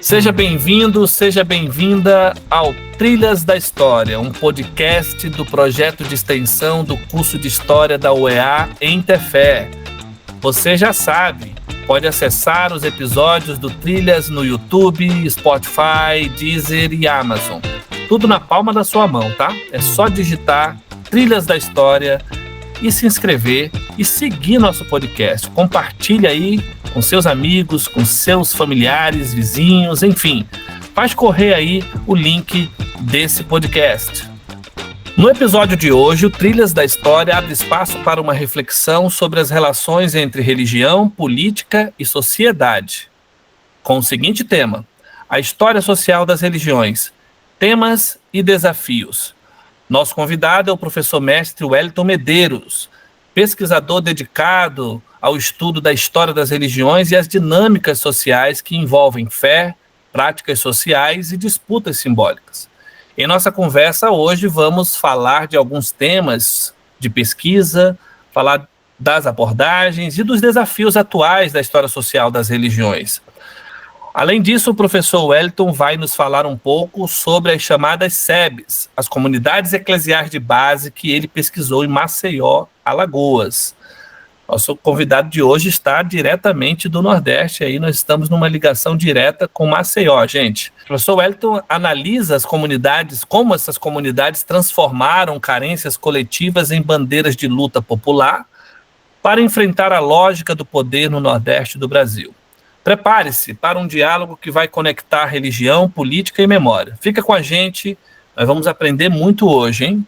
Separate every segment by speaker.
Speaker 1: Seja bem-vindo, seja bem-vinda ao Trilhas da História, um podcast do projeto de extensão do curso de História da UEA em Tefé. Você já sabe, pode acessar os episódios do Trilhas no YouTube, Spotify, Deezer e Amazon. Tudo na palma da sua mão, tá? É só digitar Trilhas da História e se inscrever e seguir nosso podcast. Compartilha aí com seus amigos, com seus familiares, vizinhos, enfim. Faz correr aí o link desse podcast. No episódio de hoje, o Trilhas da História abre espaço para uma reflexão sobre as relações entre religião, política e sociedade, com o seguinte tema: a história social das religiões, temas e desafios. Nosso convidado é o professor mestre Wellington Medeiros, pesquisador dedicado ao estudo da história das religiões e as dinâmicas sociais que envolvem fé, práticas sociais e disputas simbólicas. Em nossa conversa hoje vamos falar de alguns temas de pesquisa, falar das abordagens e dos desafios atuais da história social das religiões. Além disso, o professor Wellington vai nos falar um pouco sobre as chamadas SEBs, as comunidades eclesiais de base que ele pesquisou em Maceió, Alagoas. Nosso convidado de hoje está diretamente do Nordeste, aí nós estamos numa ligação direta com Maceió, gente. O professor Wellington analisa as comunidades, como essas comunidades transformaram carências coletivas em bandeiras de luta popular para enfrentar a lógica do poder no Nordeste do Brasil. Prepare-se para um diálogo que vai conectar religião, política e memória. Fica com a gente, nós vamos aprender muito hoje, hein?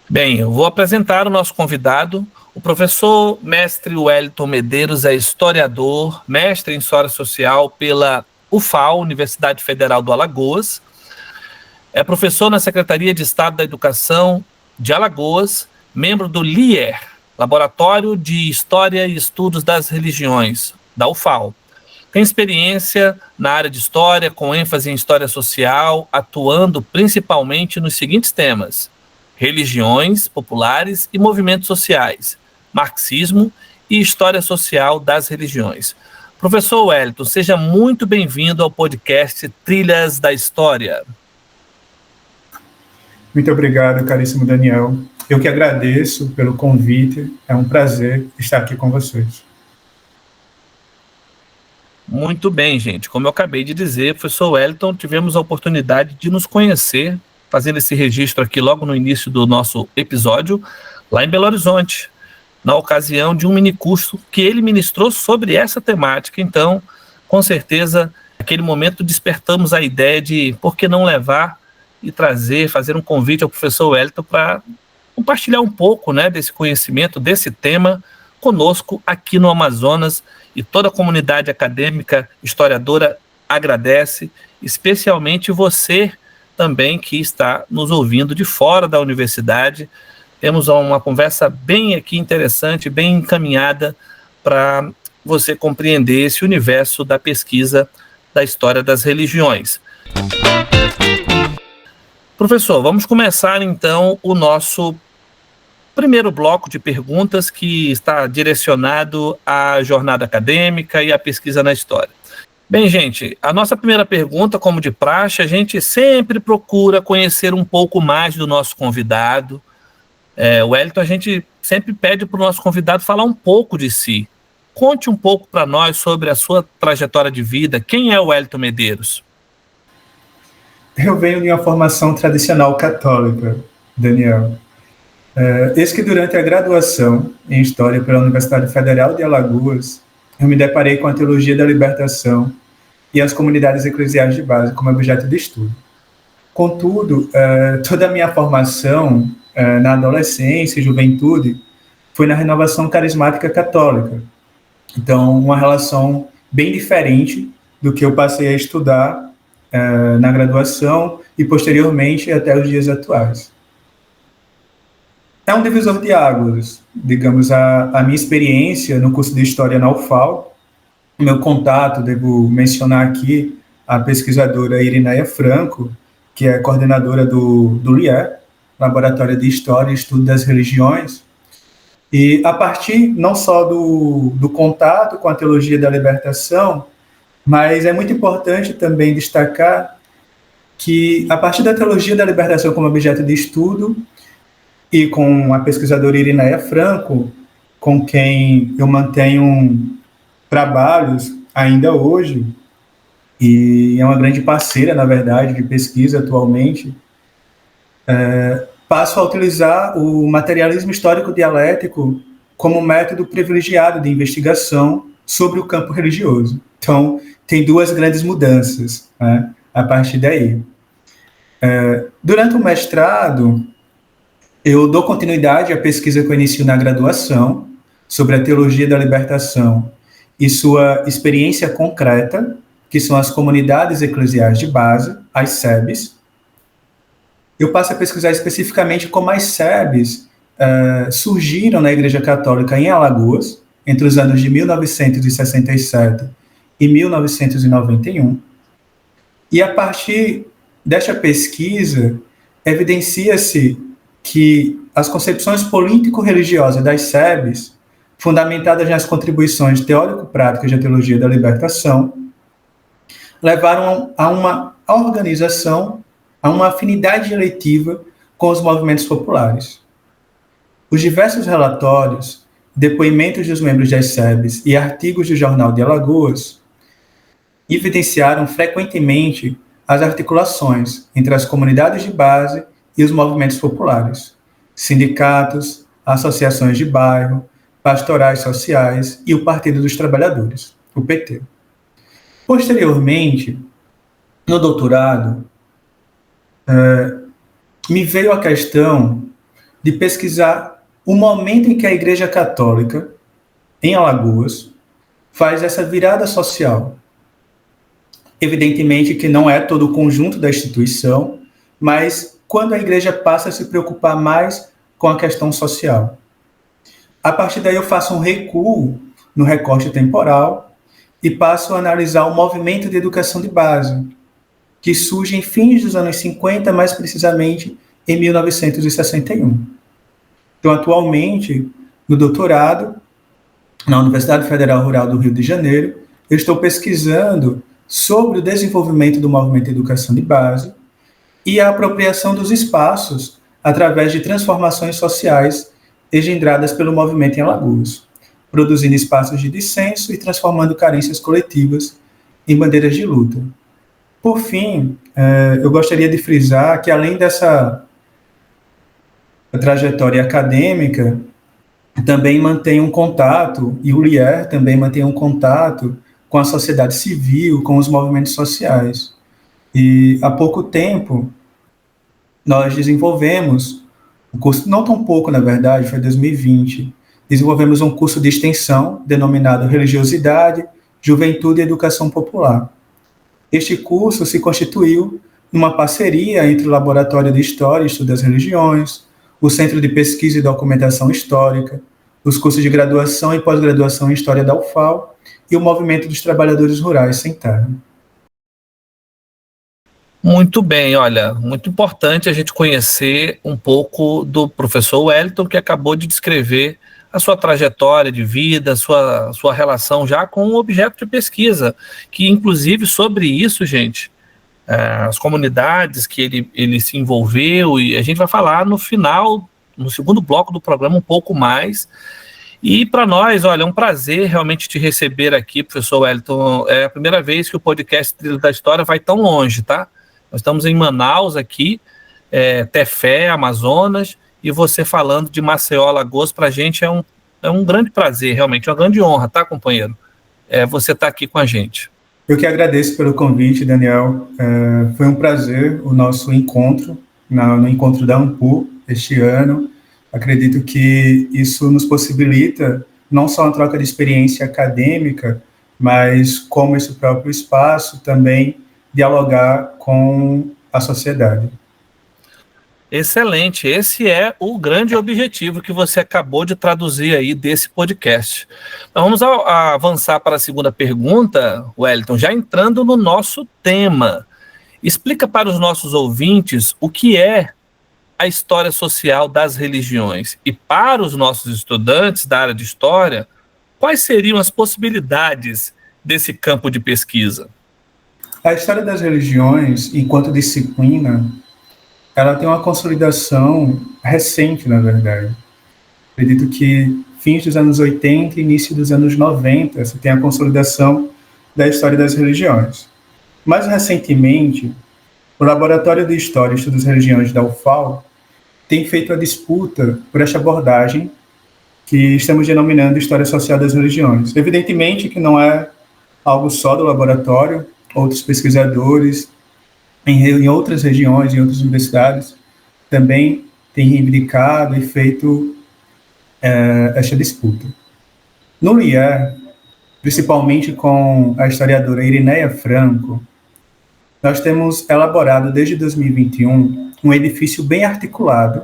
Speaker 1: Bem, eu vou apresentar o nosso convidado. O professor mestre Wellington Medeiros é historiador, mestre em História Social pela UFAL, Universidade Federal do Alagoas. É professor na Secretaria de Estado da Educação de Alagoas, membro do LIER, Laboratório de História e Estudos das Religiões, da UFAL. Tem experiência na área de história, com ênfase em história social, atuando principalmente nos seguintes temas: religiões populares e movimentos sociais, marxismo e história social das religiões. Professor Wellington, seja muito bem-vindo ao podcast Trilhas da História.
Speaker 2: Muito obrigado, caríssimo Daniel. Eu que agradeço pelo convite, é um prazer estar aqui com vocês.
Speaker 1: Muito bem, gente. Como eu acabei de dizer, professor Wellington, tivemos a oportunidade de nos conhecer, fazendo esse registro aqui logo no início do nosso episódio, lá em Belo Horizonte, na ocasião de um minicurso que ele ministrou sobre essa temática. Então, com certeza, naquele momento despertamos a ideia de por que não levar e trazer, fazer um convite ao professor Wellington para compartilhar um pouco, né, desse conhecimento, desse tema, conosco aqui no Amazonas. E toda a comunidade acadêmica, historiadora, agradece, especialmente você também que está nos ouvindo de fora da universidade. Temos uma conversa bem aqui interessante, bem encaminhada para você compreender esse universo da pesquisa da história das religiões. Professor, vamos começar então o nosso primeiro bloco de perguntas, que está direcionado à jornada acadêmica e à pesquisa na história. Bem, gente, a nossa primeira pergunta, como de praxe, a gente sempre procura conhecer um pouco mais do nosso convidado. O Wellington, a gente sempre pede para o nosso convidado falar um pouco de si. Conte um pouco para nós sobre a sua trajetória de vida. Quem é o Wellington Medeiros?
Speaker 2: Eu venho de uma formação tradicional católica, Daniel. Eis que durante a graduação em História pela Universidade Federal de Alagoas, eu me deparei com a teologia da libertação e as comunidades eclesiais de base como objeto de estudo. Contudo, toda a minha formação na adolescência e juventude foi na renovação carismática católica. Então, uma relação bem diferente do que eu passei a estudar na graduação e posteriormente até os dias atuais. É um divisor de águas, digamos, a minha experiência no curso de História na UFAL, o meu contato, devo mencionar aqui a pesquisadora Irineia Franco, que é coordenadora do LIER, Laboratório de História e Estudo das Religiões, e a partir não só do contato com a teologia da libertação, Mas é muito importante também destacar que, a partir da teologia da libertação como objeto de estudo, e com a pesquisadora Irineia Franco, com quem eu mantenho trabalhos ainda hoje, e é uma grande parceira, na verdade, de pesquisa atualmente, passo a utilizar o materialismo histórico dialético como método privilegiado de investigação sobre o campo religioso. Então, tem duas grandes mudanças, né, a partir daí. Durante o mestrado, eu dou continuidade à pesquisa que eu inicio na graduação sobre a teologia da libertação e sua experiência concreta, que são as comunidades eclesiais de base, as SEBs. Eu passo a pesquisar especificamente como as SEBs surgiram na Igreja Católica em Alagoas, entre os anos de 1967 e 1991. E a partir desta pesquisa, evidencia-se que as concepções político-religiosas das SEBs, fundamentadas nas contribuições teórico-práticas da teologia da libertação, levaram a uma organização, a uma afinidade eleitiva com os movimentos populares. Os diversos relatórios, depoimentos dos membros das SEBs e artigos do Jornal de Alagoas evidenciaram frequentemente as articulações entre as comunidades de base e os movimentos populares, sindicatos, associações de bairro, pastorais sociais e o Partido dos Trabalhadores, o PT. Posteriormente, no doutorado, me veio a questão de pesquisar o momento em que a Igreja Católica, em Alagoas, faz essa virada social. Evidentemente que não é todo o conjunto da instituição, mas quando a Igreja passa a se preocupar mais com a questão social. A partir daí eu faço um recuo no recorte temporal e passo a analisar o movimento de educação de base, que surge em fins dos anos 50, mais precisamente em 1961. Então, atualmente, no doutorado, na Universidade Federal Rural do Rio de Janeiro, eu estou pesquisando sobre o desenvolvimento do movimento de educação de base e a apropriação dos espaços através de transformações sociais engendradas pelo movimento em Alagoas, produzindo espaços de dissenso e transformando carências coletivas em bandeiras de luta. Por fim, eu gostaria de frisar que, além dessa trajetória acadêmica, também mantém um contato, e o LIER também mantém um contato com a sociedade civil, com os movimentos sociais. E há pouco tempo, nós desenvolvemos um curso, não tão pouco, na verdade, foi 2020, desenvolvemos um curso de extensão denominado Religiosidade, Juventude e Educação Popular. Este curso se constituiu numa parceria entre o Laboratório de História e Estudo das Religiões, o Centro de Pesquisa e Documentação Histórica, os cursos de graduação e pós-graduação em História da UFAL e o Movimento dos Trabalhadores Rurais Sem Terra.
Speaker 1: Muito bem, olha, muito importante a gente conhecer um pouco do professor Wellington, que acabou de descrever a sua trajetória de vida, sua relação já com o objeto de pesquisa, que inclusive sobre isso, gente, as comunidades que ele se envolveu, e a gente vai falar no final, no segundo bloco do programa, um pouco mais. E para nós, olha, é um prazer realmente te receber aqui, professor Wellington. É a primeira vez que o podcast Trilhas da História vai tão longe, tá? Nós estamos em Manaus aqui, Tefé, Amazonas, e você falando de Maceió, Alagoas, para a gente é um grande prazer, realmente, é uma grande honra, tá, companheiro? Você tá aqui com a gente.
Speaker 2: Eu que agradeço pelo convite, Daniel. Foi um prazer o nosso encontro, no encontro da AMPU, este ano. Acredito que isso nos possibilita não só uma troca de experiência acadêmica, mas como esse próprio espaço também dialogar com a sociedade.
Speaker 1: Excelente, esse é o grande objetivo que você acabou de traduzir aí desse podcast. Então vamos avançar para a segunda pergunta, Wellington, já entrando no nosso tema. Explica para os nossos ouvintes o que é a história social das religiões e para os nossos estudantes da área de história, quais seriam as possibilidades desse campo de pesquisa?
Speaker 2: A história das religiões, enquanto disciplina, ela tem uma consolidação recente, na verdade. Acredito que fins dos anos 80 e início dos anos 90, você tem a consolidação da história das religiões. Mais recentemente, o Laboratório de História e Estudos das Religiões da UFAL tem feito a disputa por esta abordagem que estamos denominando História Social das Religiões. Evidentemente que não é algo só do laboratório, outros pesquisadores em outras regiões, em outras universidades, também têm reivindicado e feito esta disputa. No LIER, principalmente com a historiadora Irineia Franco, nós temos elaborado desde 2021 um edifício bem articulado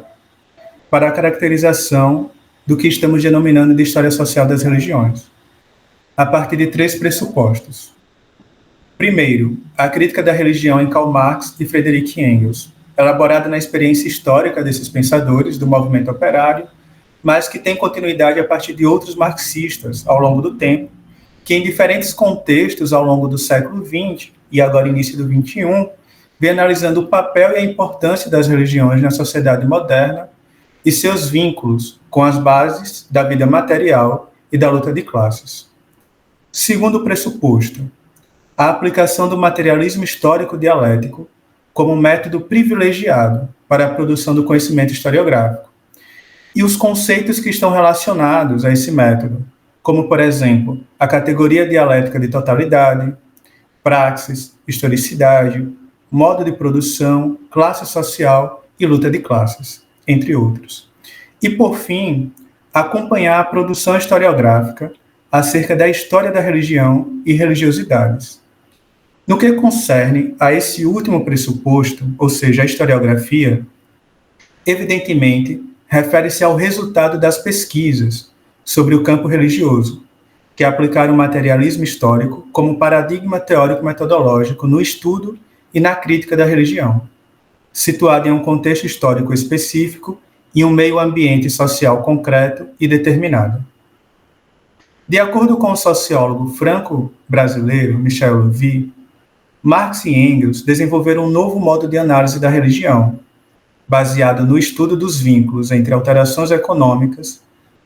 Speaker 2: para a caracterização do que estamos denominando de história social das religiões, a partir de 3 pressupostos. Primeiro, a crítica da religião em Karl Marx e Friedrich Engels, elaborada na experiência histórica desses pensadores do movimento operário, mas que tem continuidade a partir de outros marxistas ao longo do tempo, que em diferentes contextos ao longo do século XX e agora início do XXI, vem analisando o papel e a importância das religiões na sociedade moderna e seus vínculos com as bases da vida material e da luta de classes. Segundo pressuposto, a aplicação do materialismo histórico dialético como método privilegiado para a produção do conhecimento historiográfico, e os conceitos que estão relacionados a esse método, como, por exemplo, a categoria dialética de totalidade, praxis, historicidade, modo de produção, classe social e luta de classes, entre outros. E, por fim, acompanhar a produção historiográfica acerca da história da religião e religiosidades. No que concerne a esse último pressuposto, ou seja, a historiografia, evidentemente, refere-se ao resultado das pesquisas sobre o campo religioso, que aplicaram o materialismo histórico como paradigma teórico-metodológico no estudo e na crítica da religião, situado em um contexto histórico específico e um meio ambiente social concreto e determinado. De acordo com o sociólogo franco-brasileiro Michel Levy, Marx e Engels desenvolveram um novo modo de análise da religião, baseado no estudo dos vínculos entre alterações econômicas,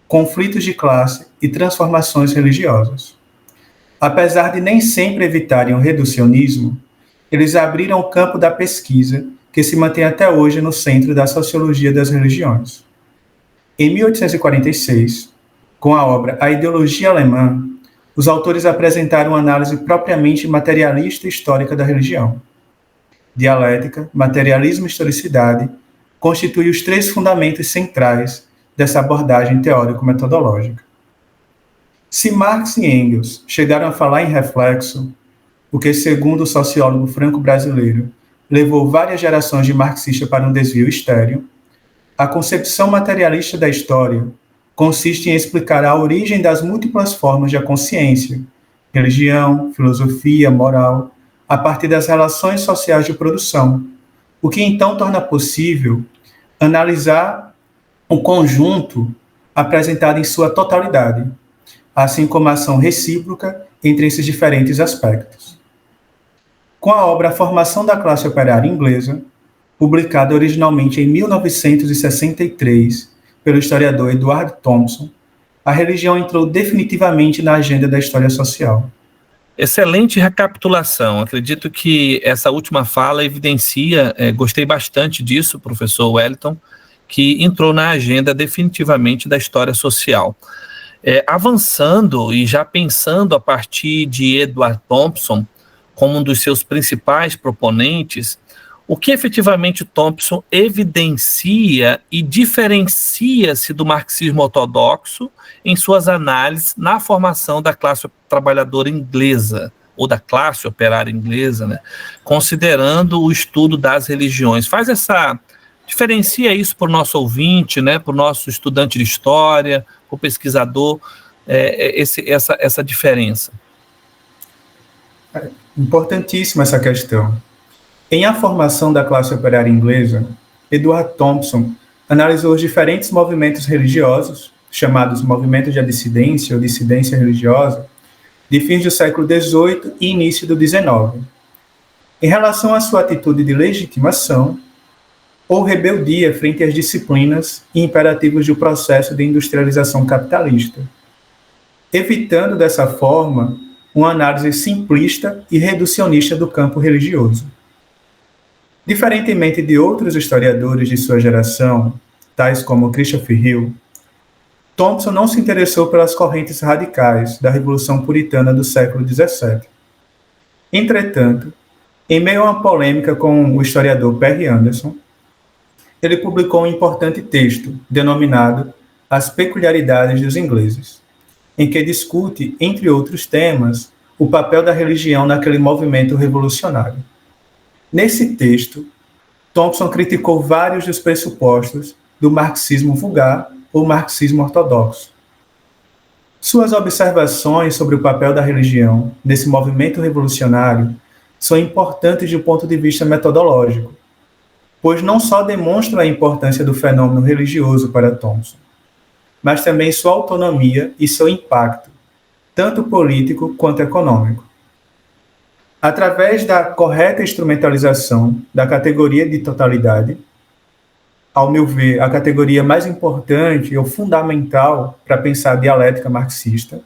Speaker 2: conflitos de classe e transformações religiosas. Apesar de nem sempre evitarem o reducionismo, eles abriram o campo da pesquisa que se mantém até hoje no centro da sociologia das religiões. Em 1846, com a obra A Ideologia Alemã, os autores apresentaram uma análise propriamente materialista e histórica da religião. Dialética, materialismo e historicidade constituem os 3 fundamentos centrais dessa abordagem teórico-metodológica. Se Marx e Engels chegaram a falar em reflexo, o que, segundo o sociólogo franco-brasileiro, levou várias gerações de marxistas para um desvio estéril, a concepção materialista da história consiste em explicar a origem das múltiplas formas de consciência, religião, filosofia, moral, a partir das relações sociais de produção, o que então torna possível analisar o conjunto apresentado em sua totalidade, assim como a ação recíproca entre esses diferentes aspectos. Com a obra A Formação da Classe Operária Inglesa, publicada originalmente em 1963 pelo historiador Edward Thompson, a religião entrou definitivamente na agenda da história social.
Speaker 1: Excelente recapitulação. Acredito que essa última fala evidencia, gostei bastante disso, professor Wellington, que entrou na agenda definitivamente da história social. Avançando e já pensando a partir de Edward Thompson como um dos seus principais proponentes, o que efetivamente Thompson evidencia e diferencia-se do marxismo ortodoxo em suas análises na formação da classe trabalhadora inglesa, ou da classe operária inglesa, né, considerando o estudo das religiões. Diferencia isso para o nosso ouvinte, né, para o nosso estudante de história, para o pesquisador, essa diferença.
Speaker 2: Importantíssima essa questão. Em A Formação da Classe Operária Inglesa, Edward Thompson analisou os diferentes movimentos religiosos, chamados movimentos de dissidência ou dissidência religiosa, de fins do século XVIII e início do XIX, em relação à sua atitude de legitimação ou rebeldia frente às disciplinas e imperativos do processo de industrialização capitalista, evitando dessa forma uma análise simplista e reducionista do campo religioso. Diferentemente de outros historiadores de sua geração, tais como Christopher Hill, Thompson não se interessou pelas correntes radicais da Revolução Puritana do século XVII. Entretanto, em meio a uma polêmica com o historiador Perry Anderson, ele publicou um importante texto denominado As Peculiaridades dos Ingleses, em que discute, entre outros temas, o papel da religião naquele movimento revolucionário. Nesse texto, Thompson criticou vários dos pressupostos do marxismo vulgar ou marxismo ortodoxo. Suas observações sobre o papel da religião nesse movimento revolucionário são importantes do ponto de vista metodológico, pois não só demonstram a importância do fenômeno religioso para Thompson, mas também sua autonomia e seu impacto, tanto político quanto econômico. Através da correta instrumentalização da categoria de totalidade, ao meu ver, a categoria mais importante ou fundamental para pensar a dialética marxista,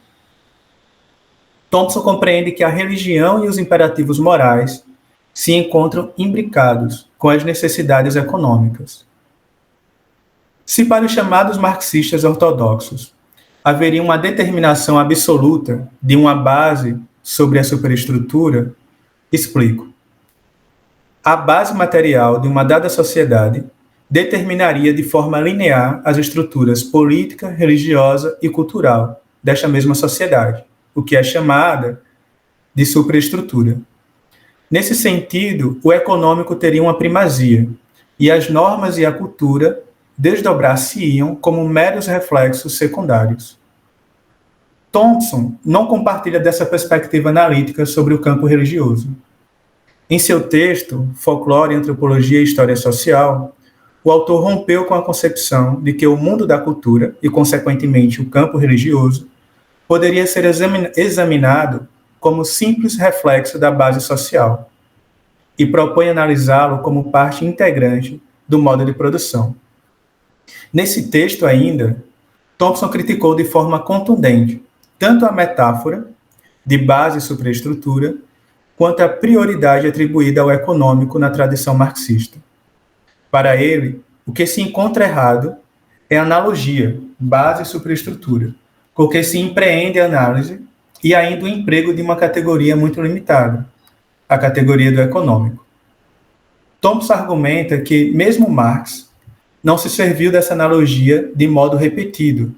Speaker 2: Thompson compreende que a religião e os imperativos morais se encontram imbricados com as necessidades econômicas. Se para os chamados marxistas ortodoxos haveria uma determinação absoluta de uma base sobre a superestrutura, explico. A base material de uma dada sociedade determinaria de forma linear as estruturas política, religiosa e cultural desta mesma sociedade, o que é chamada de superestrutura. Nesse sentido, o econômico teria uma primazia, e as normas e a cultura desdobrar-se-iam como meros reflexos secundários. Thompson não compartilha dessa perspectiva analítica sobre o campo religioso. Em seu texto, Folclore, Antropologia e História Social, o autor rompeu com a concepção de que o mundo da cultura, e consequentemente o campo religioso, poderia ser examinado como simples reflexo da base social, e propõe analisá-lo como parte integrante do modo de produção. Nesse texto ainda, Thompson criticou de forma contundente tanto a metáfora de base e superestrutura, quanto a prioridade atribuída ao econômico na tradição marxista. Para ele, o que se encontra errado é a analogia, base e superestrutura, com que se empreende a análise e ainda o emprego de uma categoria muito limitada, a categoria do econômico. Thompson argumenta que, mesmo Marx, não se serviu dessa analogia de modo repetido,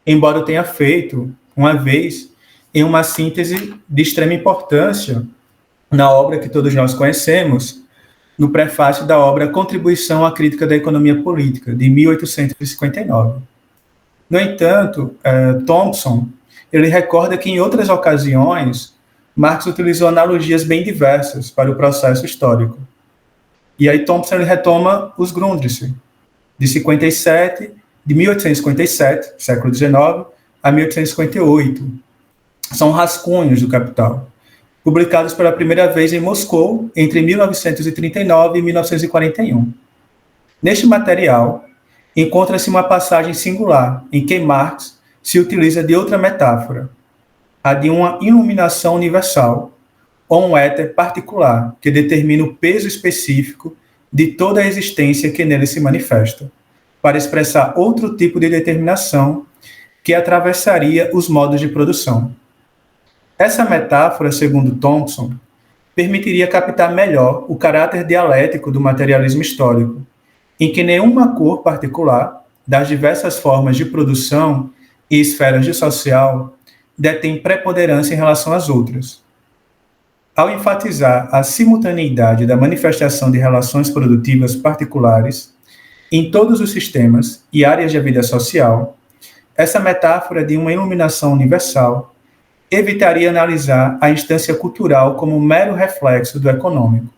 Speaker 2: embora o tenha feito, uma vez, em uma síntese de extrema importância na obra que todos nós conhecemos, no prefácio da obra Contribuição à Crítica da Economia Política, de 1859. No entanto, Thompson ele recorda que, em outras ocasiões, Marx utilizou analogias bem diversas para o processo histórico. E aí Thompson ele retoma os Grundrisse, de 1857, século XIX, a 1858. São rascunhos do Capital, publicados pela primeira vez em Moscou entre 1939 e 1941. Neste material, encontra-se uma passagem singular em que Marx se utiliza de outra metáfora, a de uma iluminação universal, ou um éter particular, que determina o peso específico de toda a existência que nele se manifesta, para expressar outro tipo de determinação que atravessaria os modos de produção. Essa metáfora, segundo Thompson, permitiria captar melhor o caráter dialético do materialismo histórico, em que nenhuma cor particular das diversas formas de produção e esferas de social detém preponderância em relação às outras. Ao enfatizar a simultaneidade da manifestação de relações produtivas particulares em todos os sistemas e áreas da vida social, essa metáfora de uma iluminação universal evitaria analisar a instância cultural como um mero reflexo do econômico.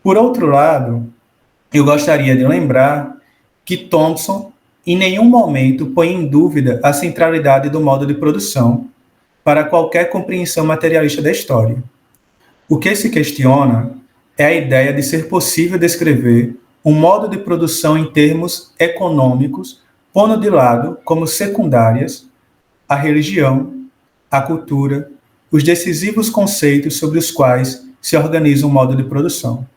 Speaker 2: Por outro lado, eu gostaria de lembrar que Thompson em nenhum momento põe em dúvida a centralidade do modo de produção para qualquer compreensão materialista da história. O que se questiona é a ideia de ser possível descrever um modo de produção em termos econômicos, pondo de lado como secundárias a religião, a cultura, os decisivos conceitos sobre os quais se organiza um modo de produção.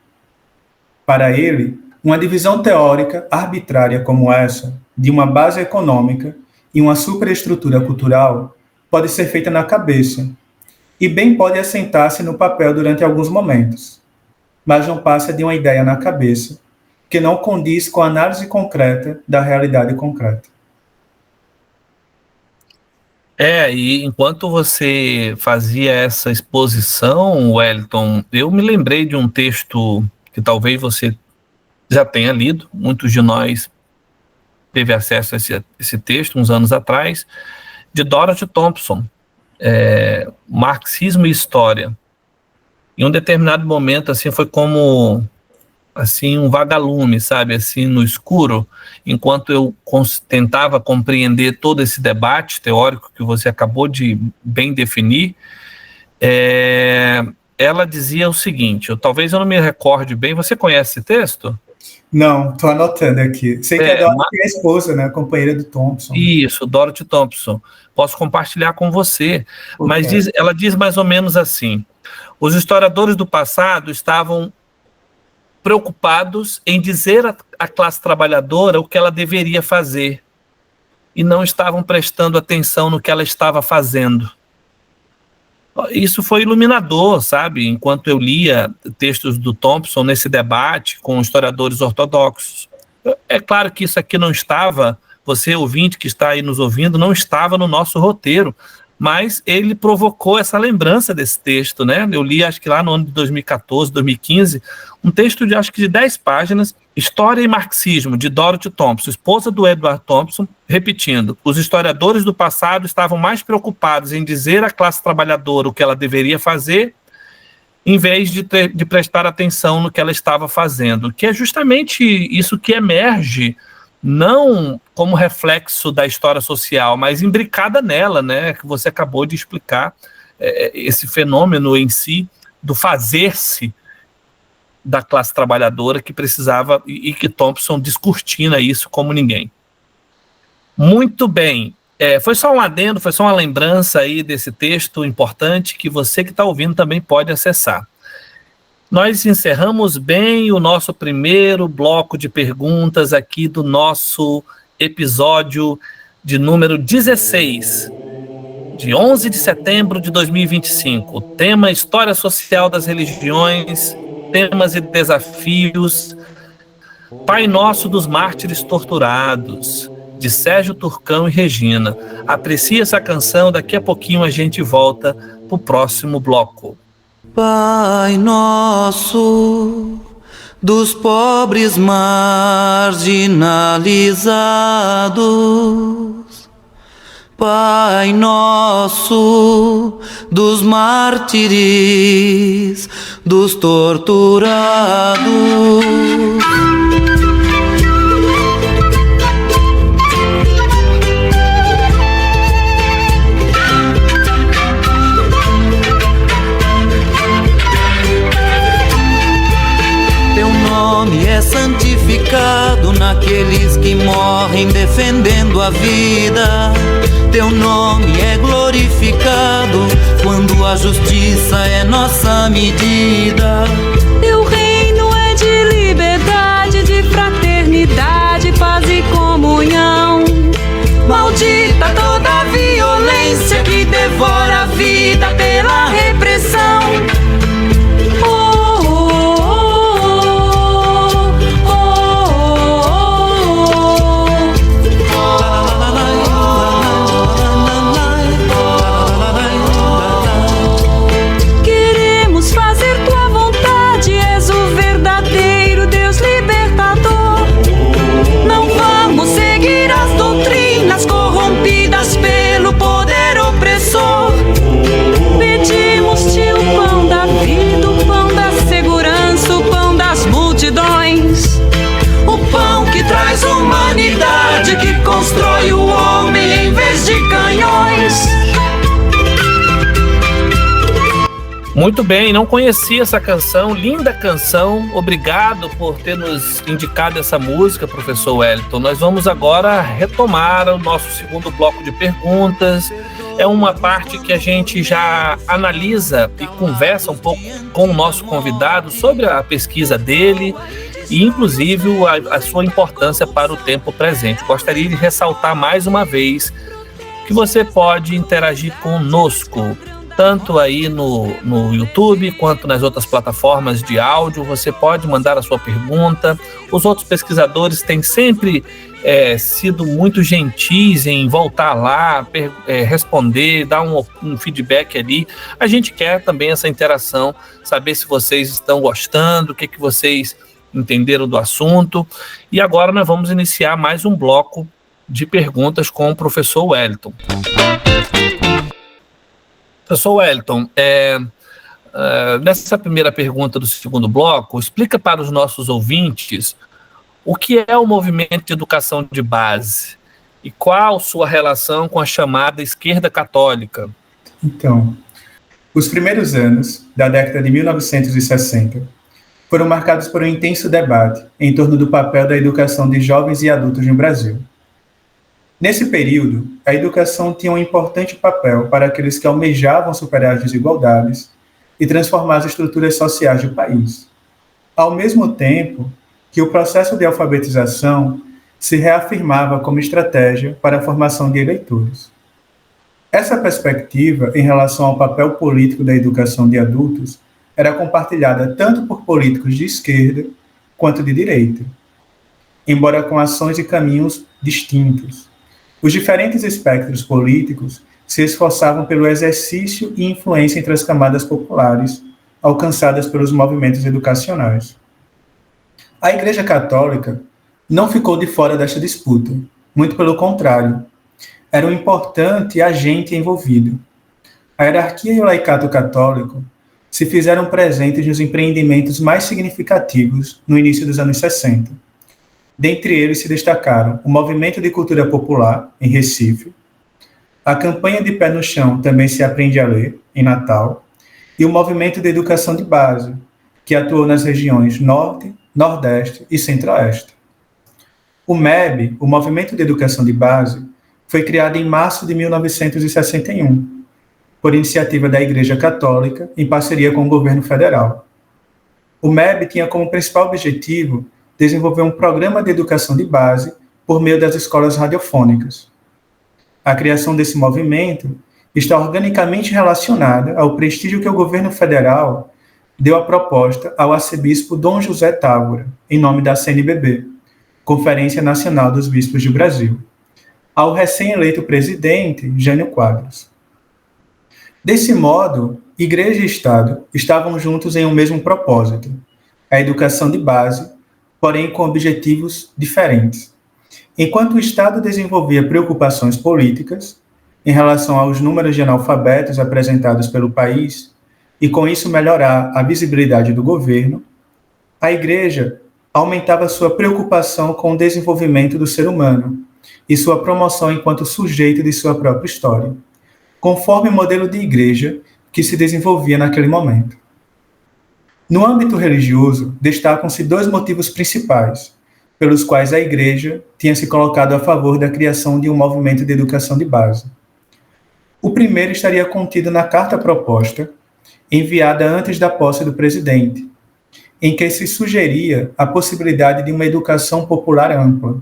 Speaker 2: Para ele, uma divisão teórica arbitrária como essa, de uma base econômica e uma superestrutura cultural, pode ser feita na cabeça, e bem pode assentar-se no papel durante alguns momentos, mas não passa de uma ideia na cabeça, que não condiz com a análise concreta da realidade concreta.
Speaker 1: E enquanto você fazia essa exposição, Wellington, eu me lembrei de um texto que talvez você já tenha lido, muitos de nós teve acesso a esse texto uns anos atrás, de Dorothy Thompson, Marxismo e História. Em um determinado momento, assim, foi como assim, um vagalume, sabe, assim, no escuro, enquanto eu tentava compreender todo esse debate teórico que você acabou de bem definir. Ela dizia o seguinte, talvez eu não me recorde bem, você conhece esse texto?
Speaker 2: Não, estou anotando aqui. Sei que a Dorothy é a esposa, né, a companheira do Thompson.
Speaker 1: Isso, Dorothy Thompson. Posso compartilhar com você. Mas ela diz mais ou menos assim, os historiadores do passado estavam preocupados em dizer à classe trabalhadora o que ela deveria fazer e não estavam prestando atenção no que ela estava fazendo. Isso foi iluminador, sabe? Enquanto eu lia textos do Thompson nesse debate com historiadores ortodoxos. É claro que isso aqui não estava, você ouvinte que está aí nos ouvindo, não estava no nosso roteiro, mas ele provocou essa lembrança desse texto, né? Eu li, acho que lá no ano de 2014, 2015, um texto de, acho que de 10 páginas, História e Marxismo, de Dorothy Thompson, esposa do Edward Thompson, repetindo, os historiadores do passado estavam mais preocupados em dizer à classe trabalhadora o que ela deveria fazer, em vez de prestar atenção no que ela estava fazendo, que é justamente isso que emerge, não como reflexo da história social, mas imbricada nela, né, que você acabou de explicar, esse fenômeno em si, do fazer-se da classe trabalhadora que precisava, e que Thompson descortina isso como ninguém. Muito bem, foi só um adendo, foi só uma lembrança aí desse texto importante que você que está ouvindo também pode acessar. Nós encerramos bem o nosso primeiro bloco de perguntas aqui do nosso episódio de número 16, de 11 de setembro de 2025. Tema História Social das Religiões, Temas e Desafios, Pai Nosso dos Mártires Torturados, de Sérgio Turcão e Regina. Aprecie essa canção, daqui a pouquinho a gente volta para o próximo bloco.
Speaker 3: Pai nosso, dos pobres marginalizados, Pai nosso, dos mártires, dos torturados. É santificado naqueles que morrem defendendo a vida. Teu nome é glorificado quando a justiça é nossa medida.
Speaker 4: Teu reino é de liberdade, de fraternidade, paz e comunhão. Maldita toda a violência que devora a vida pela repressão. Corrompidas pelo poder opressor, pedimos
Speaker 1: Muito bem, não conhecia essa canção, linda canção. Obrigado por ter nos indicado essa música, professor Wellington. Nós vamos agora retomar o nosso segundo bloco de perguntas. É uma parte que a gente já analisa e conversa um pouco com o nosso convidado sobre a pesquisa dele e, inclusive, a sua importância para o tempo presente. Gostaria de ressaltar mais uma vez que você pode interagir conosco, tanto aí no YouTube quanto nas outras plataformas de áudio. Você pode mandar a sua pergunta. Os outros pesquisadores têm sempre sido muito gentis em voltar lá, responder, dar um feedback ali. A gente quer também essa interação, saber se vocês estão gostando, o que vocês entenderam do assunto. E agora nós vamos iniciar mais um bloco de perguntas com o professor Wellington. Professor Wellington, nessa primeira pergunta do segundo bloco, explica para os nossos ouvintes o que é o movimento de educação de base e qual sua relação com a chamada esquerda católica.
Speaker 2: Então, os primeiros anos da década de 1960 foram marcados por um intenso debate em torno do papel da educação de jovens e adultos no Brasil. Nesse período, a educação tinha um importante papel para aqueles que almejavam superar as desigualdades e transformar as estruturas sociais do país, ao mesmo tempo que o processo de alfabetização se reafirmava como estratégia para a formação de eleitores. Essa perspectiva em relação ao papel político da educação de adultos era compartilhada tanto por políticos de esquerda quanto de direita, embora com ações e caminhos distintos. Os diferentes espectros políticos se esforçavam pelo exercício e influência entre as camadas populares alcançadas pelos movimentos educacionais. A Igreja Católica não ficou de fora desta disputa, muito pelo contrário, era um importante agente envolvido. A hierarquia e o laicato católico se fizeram presentes nos empreendimentos mais significativos no início dos anos 60. Dentre eles se destacaram o Movimento de Cultura Popular, em Recife, a campanha de Pé no Chão, Também se Aprende a Ler, em Natal, e o Movimento de Educação de Base, que atuou nas regiões Norte, Nordeste e Centro-Oeste. O MEB, o Movimento de Educação de Base, foi criado em março de 1961, por iniciativa da Igreja Católica, em parceria com o governo federal. O MEB tinha como principal objetivo desenvolver um programa de educação de base por meio das escolas radiofônicas. A criação desse movimento está organicamente relacionada ao prestígio que o governo federal deu à proposta ao arcebispo Dom José Távora, em nome da CNBB, Conferência Nacional dos Bispos do Brasil, ao recém-eleito presidente Jânio Quadros. Desse modo, Igreja e Estado estavam juntos em um mesmo propósito, a educação de base, porém com objetivos diferentes. Enquanto o Estado desenvolvia preocupações políticas em relação aos números de analfabetos apresentados pelo país e com isso melhorar a visibilidade do governo, a Igreja aumentava sua preocupação com o desenvolvimento do ser humano e sua promoção enquanto sujeito de sua própria história, conforme o modelo de igreja que se desenvolvia naquele momento. No âmbito religioso, destacam-se dois motivos principais, pelos quais a Igreja tinha se colocado a favor da criação de um movimento de educação de base. O primeiro estaria contido na carta proposta, enviada antes da posse do presidente, em que se sugeria a possibilidade de uma educação popular ampla,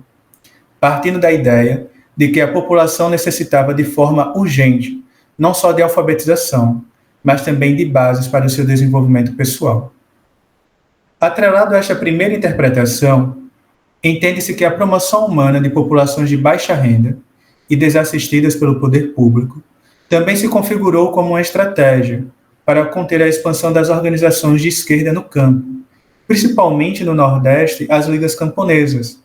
Speaker 2: partindo da ideia de que a população necessitava de forma urgente, não só de alfabetização, mas também de bases para o seu desenvolvimento pessoal. Atrelado a esta primeira interpretação, entende-se que a promoção humana de populações de baixa renda e desassistidas pelo poder público também se configurou como uma estratégia para conter a expansão das organizações de esquerda no campo, principalmente no Nordeste, as ligas camponesas,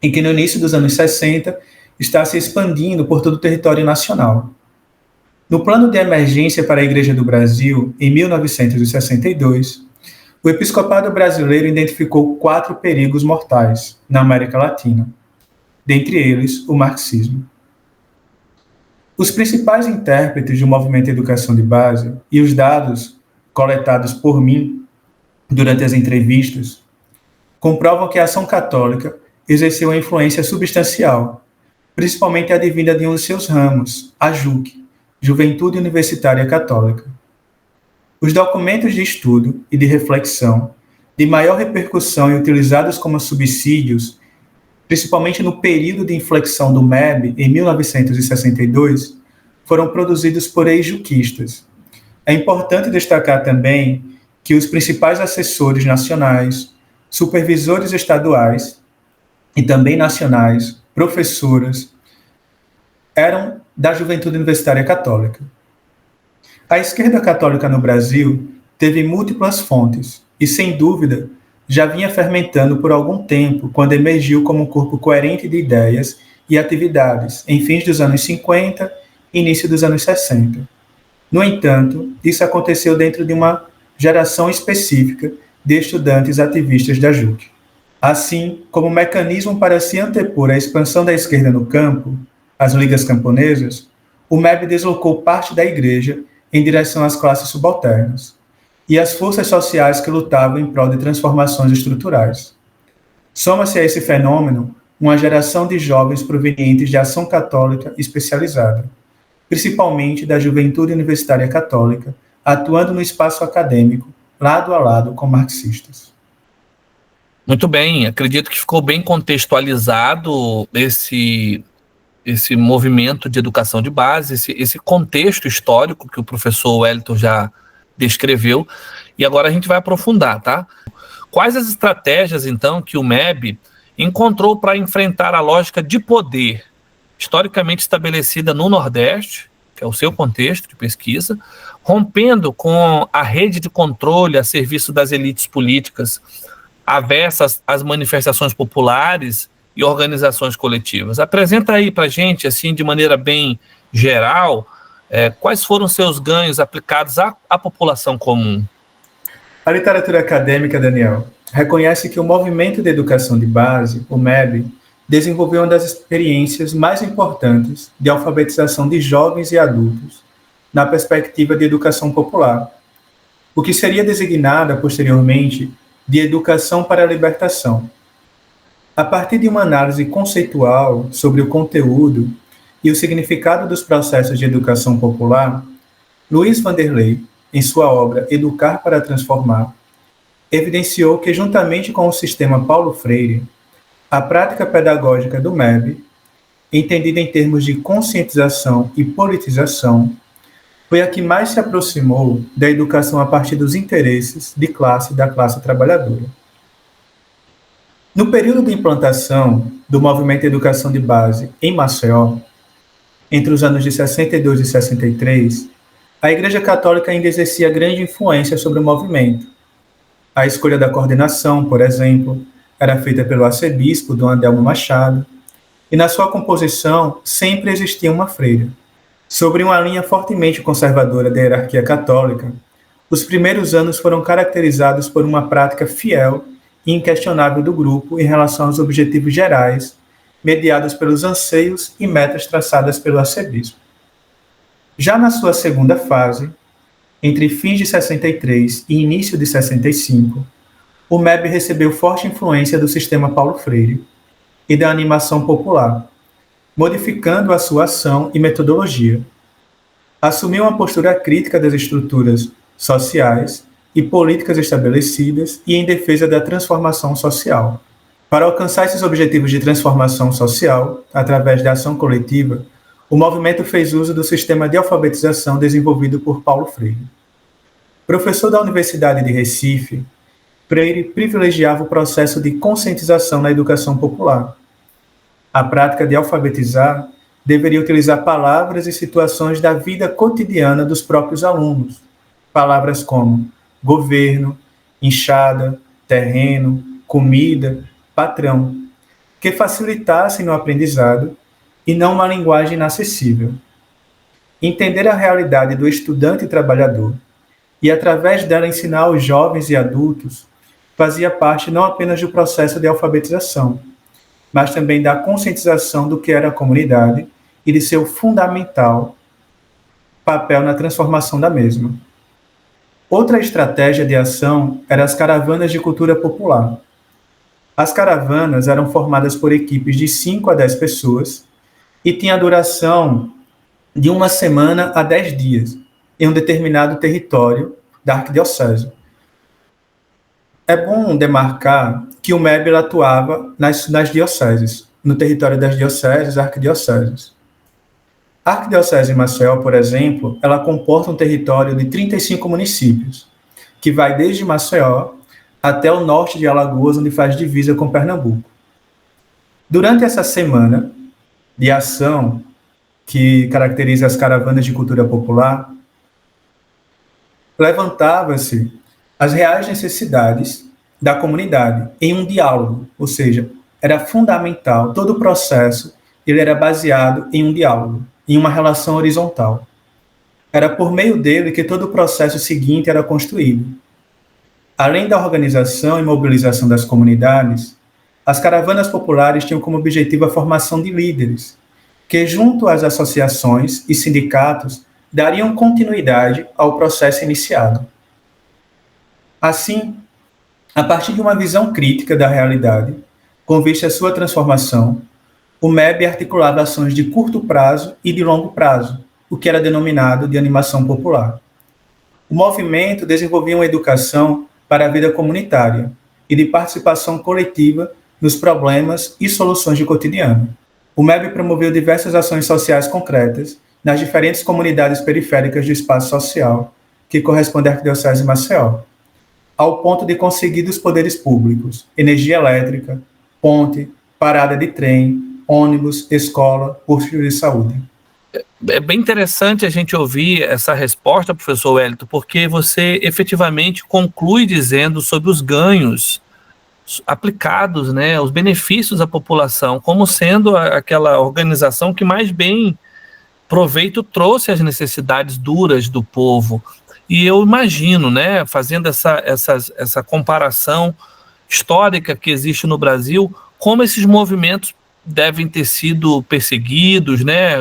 Speaker 2: em que no início dos anos 60 está se expandindo por todo o território nacional. No plano de emergência para a Igreja do Brasil, em 1962, o episcopado brasileiro identificou 4 perigos mortais na América Latina, dentre eles o marxismo. Os principais intérpretes do movimento de educação de base e os dados coletados por mim durante as entrevistas, comprovam que a ação católica exerceu uma influência substancial, principalmente advinda de um de seus ramos, a JUC, Juventude Universitária Católica. Os documentos de estudo e de reflexão de maior repercussão e utilizados como subsídios, principalmente no período de inflexão do MEB, em 1962, foram produzidos por ex-juquistas. É importante destacar também que os principais assessores nacionais, supervisores estaduais e também nacionais, professoras, eram da Juventude Universitária Católica. A esquerda católica no Brasil teve múltiplas fontes e, sem dúvida, já vinha fermentando por algum tempo quando emergiu como um corpo coerente de ideias e atividades em fins dos anos 50 e início dos anos 60. No entanto, isso aconteceu dentro de uma geração específica de estudantes ativistas da JUC. Assim, como mecanismo para se antepor à expansão da esquerda no campo, as ligas camponesas, o MEB deslocou parte da igreja em direção às classes subalternas e às forças sociais que lutavam em prol de transformações estruturais. Soma-se a esse fenômeno uma geração de jovens provenientes de ação católica especializada, principalmente da Juventude Universitária Católica, atuando no espaço acadêmico, lado a lado com marxistas.
Speaker 1: Muito bem, acredito que ficou bem contextualizado esse movimento de educação de base, esse contexto histórico que o professor Wellington já descreveu, e agora a gente vai aprofundar, tá? Quais as estratégias, então, que o MEB encontrou para enfrentar a lógica de poder historicamente estabelecida no Nordeste, que é o seu contexto de pesquisa, rompendo com a rede de controle a serviço das elites políticas, avessas às manifestações populares e organizações coletivas? Apresenta aí para a gente, assim, de maneira bem geral, quais foram seus ganhos aplicados à população comum?
Speaker 2: A literatura acadêmica, Daniel, reconhece que o movimento de educação de base, o MEB, desenvolveu uma das experiências mais importantes de alfabetização de jovens e adultos na perspectiva de educação popular, o que seria designada posteriormente de educação para a libertação. A partir de uma análise conceitual sobre o conteúdo e o significado dos processos de educação popular, Luiz Vanderlei, em sua obra Educar para Transformar, evidenciou que, juntamente com o sistema Paulo Freire, a prática pedagógica do MEB, entendida em termos de conscientização e politização, foi a que mais se aproximou da educação a partir dos interesses de classe da classe trabalhadora. No período de implantação do movimento de educação de base em Maceió, entre os anos de 62 e 63, a Igreja Católica ainda exercia grande influência sobre o movimento. A escolha da coordenação, por exemplo, era feita pelo arcebispo Dom Adelmo Machado, e na sua composição sempre existia uma freira. Sobre uma linha fortemente conservadora da hierarquia católica, os primeiros anos foram caracterizados por uma prática fiel e inquestionável do grupo em relação aos objetivos gerais, mediados pelos anseios e metas traçadas pelo arcebispo. Já na sua segunda fase, entre fins de 63 e início de 65, o MEB recebeu forte influência do sistema Paulo Freire e da animação popular, modificando a sua ação e metodologia. Assumiu uma postura crítica das estruturas sociais e políticas estabelecidas e em defesa da transformação social. Para alcançar esses objetivos de transformação social, através da ação coletiva, o movimento fez uso do sistema de alfabetização desenvolvido por Paulo Freire. Professor da Universidade de Recife, Freire privilegiava o processo de conscientização na educação popular. A prática de alfabetizar deveria utilizar palavras e situações da vida cotidiana dos próprios alunos, palavras como governo, enxada, terreno, comida, patrão, que facilitassem no aprendizado e não uma linguagem inacessível. Entender a realidade do estudante e trabalhador e, através dela, ensinar aos jovens e adultos fazia parte não apenas do processo de alfabetização, mas também da conscientização do que era a comunidade e de seu fundamental papel na transformação da mesma. Outra estratégia de ação eram as caravanas de cultura popular. As caravanas eram formadas por equipes de 5 a 10 pessoas e tinha a duração de 1 semana a 10 dias em um determinado território da arquidiocese. É bom demarcar que o MEB atuava nas dioceses, no território das dioceses, arquidioceses. A arquidiocese de Maceió, por exemplo, ela comporta um território de 35 municípios, que vai desde Maceió até o norte de Alagoas, onde faz divisa com Pernambuco. Durante essa semana de ação que caracteriza as caravanas de cultura popular, levantava-se as reais necessidades da comunidade em um diálogo, ou seja, era fundamental, todo o processo ele era baseado em um diálogo, em uma relação horizontal. Era por meio dele que todo o processo seguinte era construído. Além da organização e mobilização das comunidades, as caravanas populares tinham como objetivo a formação de líderes, que junto às associações e sindicatos dariam continuidade ao processo iniciado. Assim, a partir de uma visão crítica da realidade, com vista à sua transformação, o MEB articulava ações de curto prazo e de longo prazo, o que era denominado de animação popular. O movimento desenvolvia uma educação para a vida comunitária e de participação coletiva nos problemas e soluções de cotidiano. O MEB promoveu diversas ações sociais concretas nas diferentes comunidades periféricas do espaço social que corresponde à Arquidiocese de Maceió, ao ponto de conseguir dos poderes públicos energia elétrica, ponte, parada de trem, ônibus, escola, posto de saúde.
Speaker 1: É bem interessante a gente ouvir essa resposta, professor Wellington, porque você efetivamente conclui dizendo sobre os ganhos aplicados, né, os benefícios à população, como sendo aquela organização que mais bem proveito trouxe às necessidades duras do povo. E eu imagino, né, fazendo essa comparação histórica que existe no Brasil, como esses movimentos devem ter sido perseguidos, né?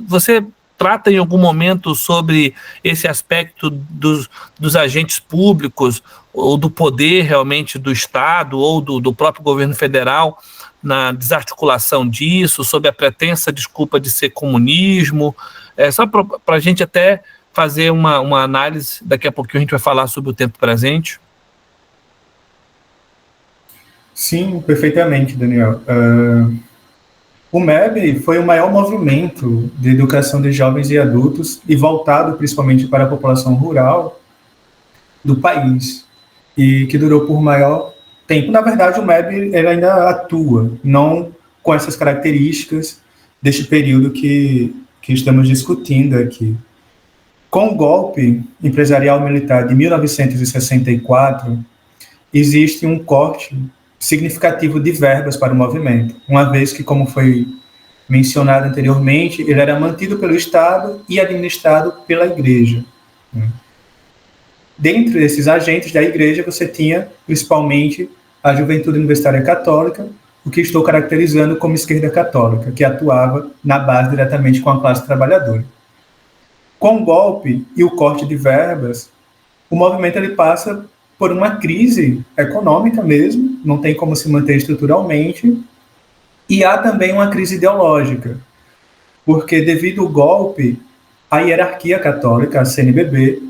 Speaker 1: Você trata em algum momento sobre esse aspecto dos agentes públicos, ou do poder realmente do Estado, ou do próprio governo federal, na desarticulação disso, sob a pretensa desculpa de ser comunismo, só para a gente até fazer uma análise, daqui a pouquinho a gente vai falar sobre o tempo presente.
Speaker 2: Sim, perfeitamente, Daniel. O MEB foi o maior movimento de educação de jovens e adultos e voltado principalmente para a população rural do país, e que durou por maior tempo. Na verdade, o MEB ele ainda atua, não com essas características deste período que estamos discutindo aqui. Com o golpe empresarial militar de 1964, existe um corte significativo de verbas para o movimento, uma vez que, como foi mencionado anteriormente, ele era mantido pelo Estado e administrado pela Igreja. Dentro desses agentes da Igreja, você tinha, principalmente, a Juventude Universitária Católica, o que estou caracterizando como esquerda católica, que atuava na base diretamente com a classe trabalhadora. Com o golpe e o corte de verbas, o movimento ele passa por uma crise econômica mesmo, não tem como se manter estruturalmente, e há também uma crise ideológica, porque devido ao golpe, a hierarquia católica, a CNBB,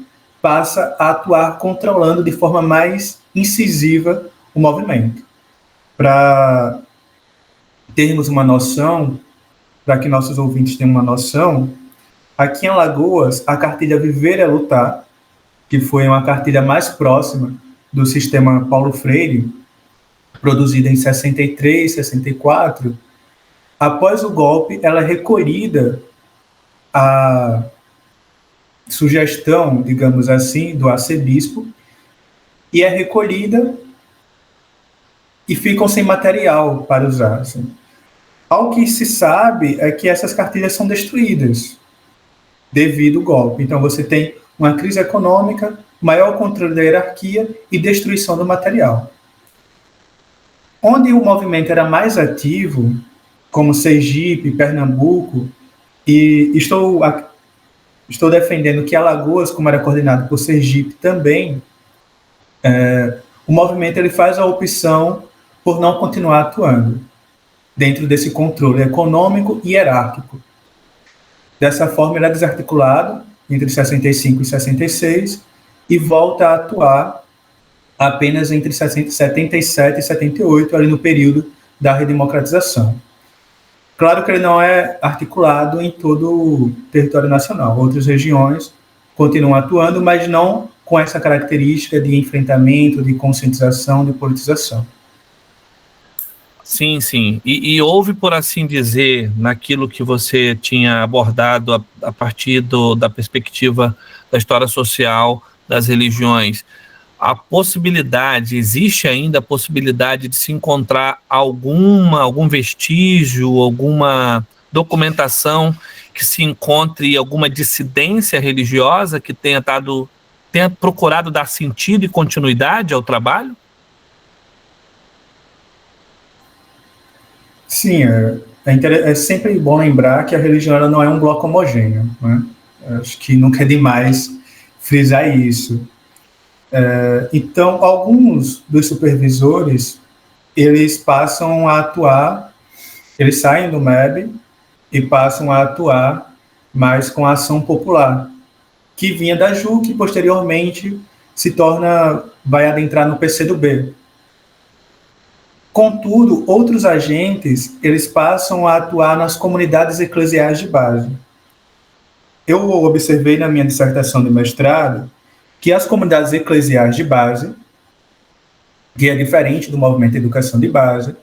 Speaker 2: passa a atuar controlando de forma mais incisiva o movimento. Para termos uma noção, para que nossos ouvintes tenham uma noção, aqui em Alagoas, a cartilha Viver é Lutar, que foi uma cartilha mais próxima do sistema Paulo Freire, produzida em 63, 64, após o golpe, ela é recolhida à sugestão, digamos assim, do arcebispo, e é recolhida e ficam sem material para usar. Assim. Ao que se sabe é que essas cartilhas são destruídas devido ao golpe. Então você tem uma crise econômica, maior controle da hierarquia e destruição do material. Onde o movimento era mais ativo, como Sergipe, Pernambuco, e estou estou defendendo que Alagoas, como era coordenado por Sergipe também, o movimento ele faz a opção por não continuar atuando dentro desse controle econômico e hierárquico. Dessa forma, ele é desarticulado entre 65 e 66 e volta a atuar apenas entre 77 e 78, ali no período da redemocratização. Claro que ele não é articulado em todo o território nacional. Outras regiões continuam atuando, mas não com essa característica de enfrentamento, de conscientização, de politização.
Speaker 1: Sim, sim. E houve, por assim dizer, naquilo que você tinha abordado a partir da perspectiva da história social das religiões, existe ainda a possibilidade de se encontrar algum vestígio, alguma documentação que se encontre alguma dissidência religiosa que tenha procurado dar sentido e continuidade ao trabalho?
Speaker 2: Sim, é sempre bom lembrar que a religião ela não é um bloco homogêneo, né? Acho que nunca é demais frisar isso. Então, alguns dos supervisores, eles passam a atuar, eles saem do MEB e passam a atuar mais com a ação popular, que vinha da JUC e posteriormente vai adentrar no PCdoB. Contudo, outros agentes, eles passam a atuar nas comunidades eclesiais de base. Eu observei na minha dissertação de mestrado que as comunidades eclesiais de base, que é diferente do movimento de educação de base,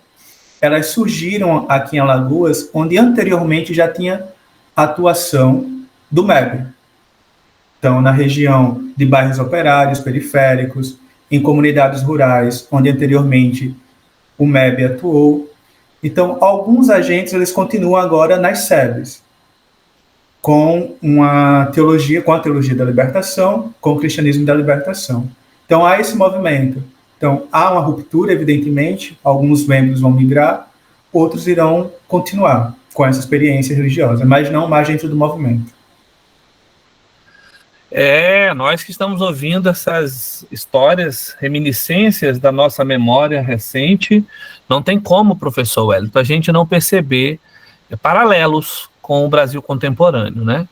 Speaker 2: elas surgiram aqui em Alagoas, onde anteriormente já tinha atuação do MEB. Então, na região de bairros operários, periféricos, em comunidades rurais, onde anteriormente o MEB atuou. Então, alguns agentes eles continuam agora nas sedes, com a teologia da libertação, com o cristianismo da libertação. Então, há esse movimento. Então, há uma ruptura, evidentemente, alguns membros vão migrar, outros irão continuar com essa experiência religiosa, mas não mais dentro do movimento.
Speaker 1: Nós que estamos ouvindo essas histórias, reminiscências da nossa memória recente, não tem como, professor Wellington, a gente não perceber paralelos com o Brasil contemporâneo, né?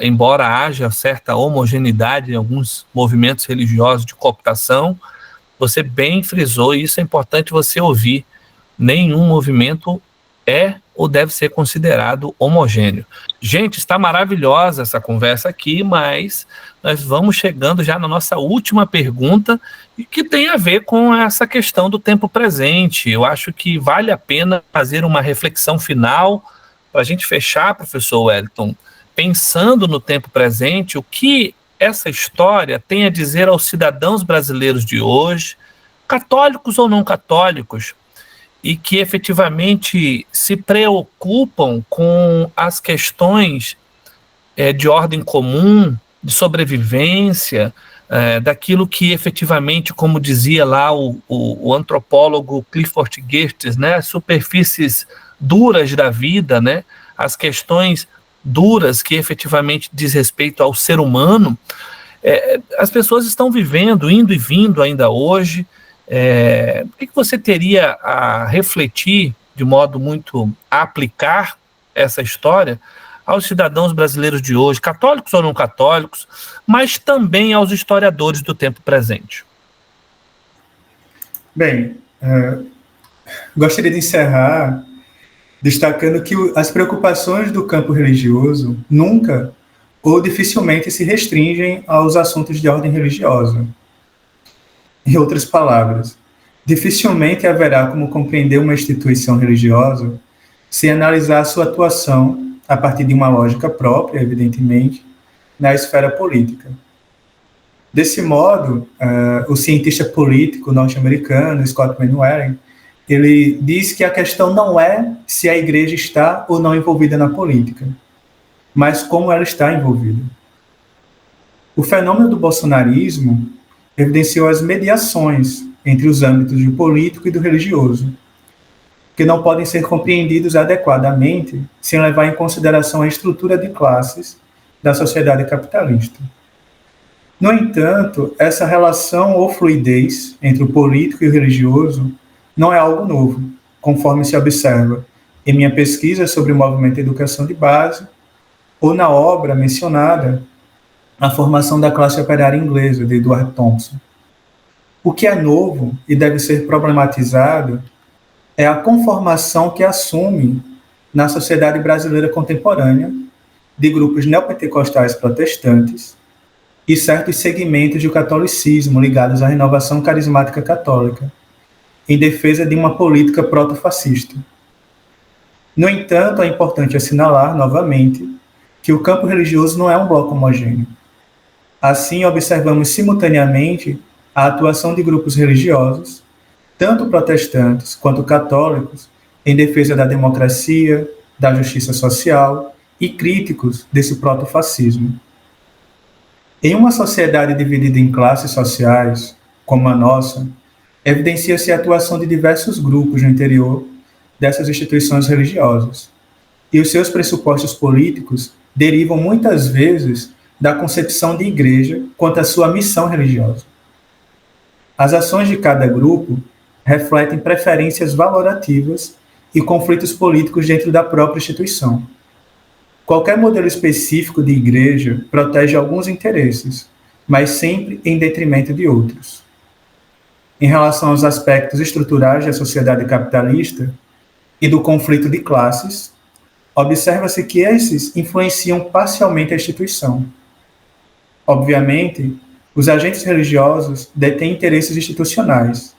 Speaker 1: Embora haja certa homogeneidade em alguns movimentos religiosos de cooptação, você bem frisou, e isso é importante você ouvir, nenhum movimento é ou deve ser considerado homogêneo. Gente, está maravilhosa essa conversa aqui, mas nós vamos chegando já na nossa última pergunta, que tem a ver com essa questão do tempo presente. Eu acho que vale a pena fazer uma reflexão final para a gente fechar, professor Wellington, pensando no tempo presente, o que essa história tem a dizer aos cidadãos brasileiros de hoje, católicos ou não católicos, e que efetivamente se preocupam com as questões de ordem comum, de sobrevivência, daquilo que efetivamente, como dizia lá o antropólogo Clifford Geertz, né, as superfícies duras da vida, né, as questões duras que efetivamente diz respeito ao ser humano, as pessoas estão vivendo, indo e vindo ainda hoje. O que você teria a refletir de modo muito a aplicar essa história aos cidadãos brasileiros de hoje, católicos ou não católicos, mas também aos historiadores do tempo presente?
Speaker 2: Bem, gostaria de encerrar destacando que as preocupações do campo religioso nunca ou dificilmente se restringem aos assuntos de ordem religiosa. Em outras palavras, dificilmente haverá como compreender uma instituição religiosa sem analisar sua atuação a partir de uma lógica própria, evidentemente, na esfera política. Desse modo, o cientista político norte-americano, Scott Manwaring, ele diz que a questão não é se a igreja está ou não envolvida na política, mas como ela está envolvida. O fenômeno do bolsonarismo evidenciou as mediações entre os âmbitos do político e do religioso. que não podem ser compreendidos adequadamente sem levar em consideração a estrutura de classes da sociedade capitalista. No entanto, essa relação ou fluidez entre o político e o religioso não é algo novo, conforme se observa em minha pesquisa sobre o movimento de educação de base ou na obra mencionada, A Formação da Classe Operária Inglesa, de Edward Thompson. O que é novo e deve ser problematizado é a conformação que assume na sociedade brasileira contemporânea de grupos neopentecostais protestantes e certos segmentos do catolicismo ligados à renovação carismática católica, em defesa de uma política proto-fascista. No entanto, é importante assinalar, novamente, que o campo religioso não é um bloco homogêneo. Assim, observamos simultaneamente a atuação de grupos religiosos, tanto protestantes quanto católicos, em defesa da democracia, da justiça social e críticos desse proto-fascismo. Em uma sociedade dividida em classes sociais, como a nossa, evidencia-se a atuação de diversos grupos no interior dessas instituições religiosas, e os seus pressupostos políticos derivam muitas vezes da concepção de igreja quanto à sua missão religiosa. As ações de cada grupo refletem preferências valorativas e conflitos políticos dentro da própria instituição. Qualquer modelo específico de igreja protege alguns interesses, mas sempre em detrimento de outros. Em relação aos aspectos estruturais da sociedade capitalista e do conflito de classes, observa-se que esses influenciam parcialmente a instituição. Obviamente, os agentes religiosos detêm interesses institucionais,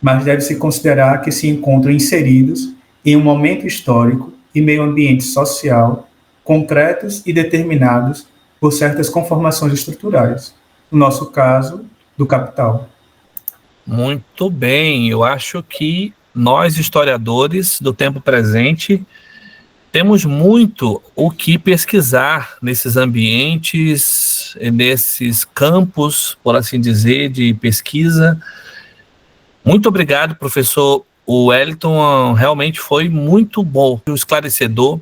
Speaker 2: mas deve-se considerar que se encontram inseridos em um momento histórico e meio ambiente social concretos e determinados por certas conformações estruturais, no nosso caso, do capital.
Speaker 1: Muito bem, eu acho que nós, historiadores do tempo presente, temos muito o que pesquisar nesses ambientes, nesses campos, por assim dizer, de pesquisa. Muito obrigado, professor Wellington, realmente foi muito bom, esclarecedor.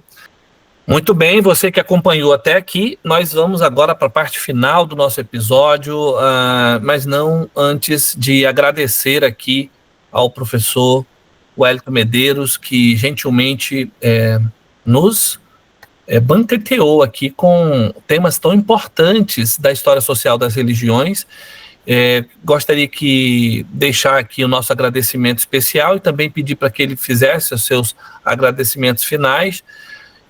Speaker 1: Muito bem, você que acompanhou até aqui, nós vamos agora para a parte final do nosso episódio, mas não antes de agradecer aqui ao professor Wellington Medeiros, que gentilmente nos banqueteou aqui com temas tão importantes da história social das religiões. Gostaria de deixar aqui o nosso agradecimento especial e também pedir para que ele fizesse os seus agradecimentos finais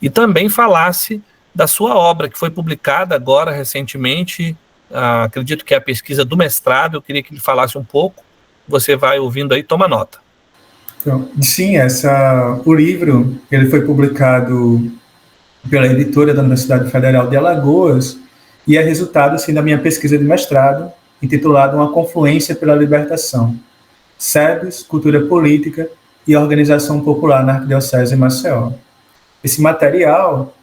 Speaker 1: e também falasse da sua obra, que foi publicada agora recentemente, acredito que é a pesquisa do mestrado. Eu queria que ele falasse um pouco. Você vai ouvindo aí, toma nota.
Speaker 2: Então, sim, o livro ele foi publicado pela editora da Universidade Federal de Alagoas e é resultado, sim, da minha pesquisa de mestrado, intitulada Uma Confluência pela Libertação, SEBS, Cultura Política e Organização Popular na Arquidiocese de Maceió. Esse material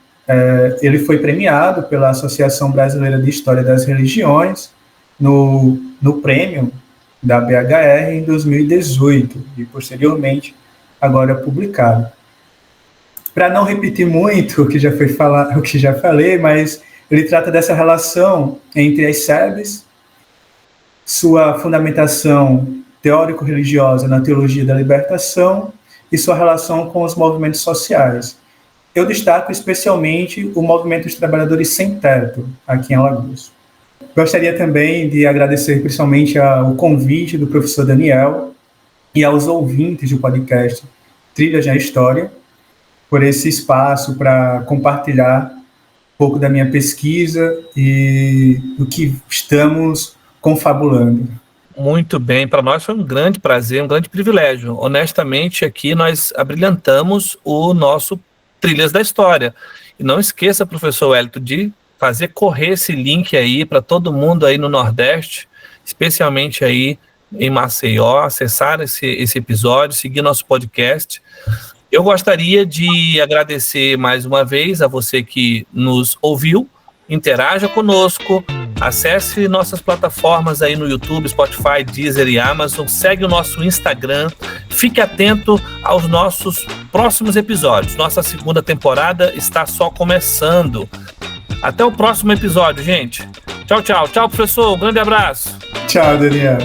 Speaker 2: ele foi premiado pela Associação Brasileira de História das Religiões no prêmio da BHR em 2018 e, posteriormente, agora publicado. Para não repetir muito o que já falei, mas ele trata dessa relação entre as SEBs, sua fundamentação teórico-religiosa na teologia da libertação e sua relação com os movimentos sociais. Eu destaco especialmente o movimento dos trabalhadores sem teto, aqui em Alagoas. Gostaria também de agradecer principalmente ao convite do professor Daniel e aos ouvintes do podcast Trilhas na História, por esse espaço para compartilhar um pouco da minha pesquisa e do que estamos confabulando.
Speaker 1: Muito bem, para nós foi um grande prazer, um grande privilégio. Honestamente, aqui nós abrilhantamos o nosso Trilhas da História. E não esqueça, professor Wellington, de fazer correr esse link aí para todo mundo aí no Nordeste, especialmente aí em Maceió, acessar esse episódio, seguir nosso podcast. Eu gostaria de agradecer mais uma vez a você que nos ouviu. Interaja conosco, Acesse nossas plataformas aí no YouTube, Spotify, Deezer e Amazon. Segue o nosso Instagram. Fique atento aos nossos próximos episódios. Nossa segunda temporada está só começando. Até o próximo episódio, gente. Tchau, tchau. Tchau, professor. Um grande abraço.
Speaker 2: Tchau, Daniel.